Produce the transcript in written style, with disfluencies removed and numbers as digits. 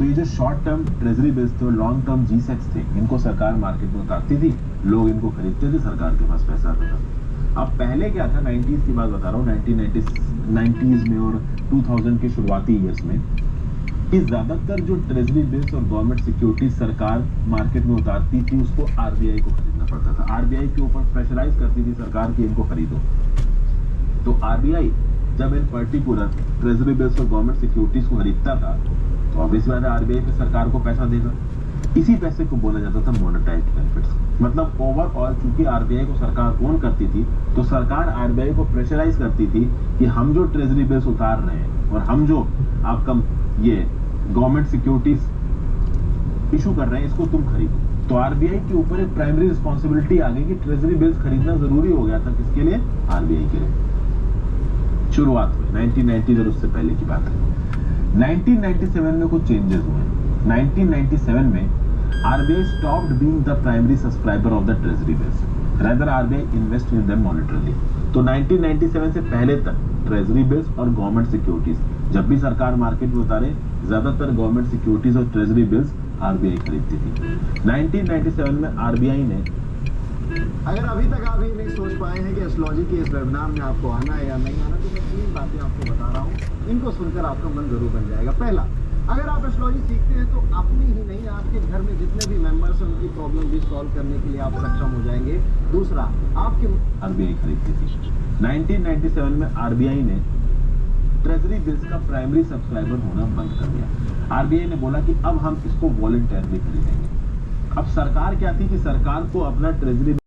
तो ये जो शॉर्ट टर्म ट्रेजरी बिल्स थे और लॉन्ग टर्म जी-सेक्स थे, इनको सरकार मार्केट में उतारती थी, लोग इनको खरीदते थे, सरकार के पास पैसा आता था। अब पहले क्या था, 90s की बात बता रहा हूँ, 1990s में और 2000 के शुरुआती ईयर्स में, कि ज्यादातर जो ट्रेजरी बिल्स और गवर्नमेंट सिक्योरिटीज सरकार मार्केट में उतारती थी, उसको आरबीआई को खरीदना पड़ता था। आरबीआई के ऊपर प्रेशराइज करती थी सरकार की इनको खरीदो। तो आरबीआई जब इन पर्टिकुलर ट्रेजरी बिल्स और गवर्नमेंट सिक्योरिटीज को खरीदता था, तो ऑब्वियस बात है आरबीआई फिर सरकार को पैसा देगा। इसी पैसे को बोला जाता था मॉनेटाइज्ड बेनिफिट्स। मतलब ओवरऑल चूंकि आरबीआई को सरकार ओन करती थी, तो सरकार आरबीआई को प्रेशराइज करती थी कि हम जो ट्रेजरी बिल्स उतार रहे हैं और हम जो आपका ये गवर्नमेंट सिक्योरिटीज इशू कर रहे हैं, इसको तुम खरीदो। तो आरबीआई के ऊपर एक प्राइमरी रिस्पॉन्सिबिलिटी आ गई कि ट्रेजरी बिल्स खरीदना जरूरी हो गया था। किसके लिए? आरबीआई के लिए। शुरुआत हुई 1990 और उससे पहले की बात है। 1997 में कुछ चेंजेस हुए। 1997 में RBI stopped being the primary subscriber of the treasury bills, rather RBI invest in them monetarily. तो 1997 से पहले तक ट्रेजरी बिल्स और गवर्नमेंट सिक्योरिटीज जब भी सरकार मार्केट में उतारे, ज्यादातर गवर्नमेंट सिक्योरिटीज और ट्रेजरी बिल्स आरबीआई खरीदती थी। 1997 में आरबीआई ने, अगर अभी तक आप ये नहीं सोच पाए हैं कि एस्ट्रोलॉजी के इस वेबिनार में आपको आना है या नहीं आना, तो मैं 3 बातें आपको बता रहा हूँ। इनको सुनकर आपका मन जरूर बन जाएगा। पहला, अगर आप एस्ट्रोलॉजी सीखते हैं तो अपनी ही नहीं, आपके घर में जितने भी मेंबर्स हैं उनकी प्रॉब्लम भी सॉल्व करने के लिए आप सक्षम हो जाएंगे। दूसरा, आपके आरबीआई खरीदती थी। 1997 में आरबीआई ने ट्रेजरी बिल्स का प्राइमरी सब्सक्राइबर होना बंद कर दिया। आरबीआई ने बोला कि अब हम इसको वॉलंटरली खरीदेंगे। अब सरकार क्या थी कि सरकार को अपना ट्रेजरी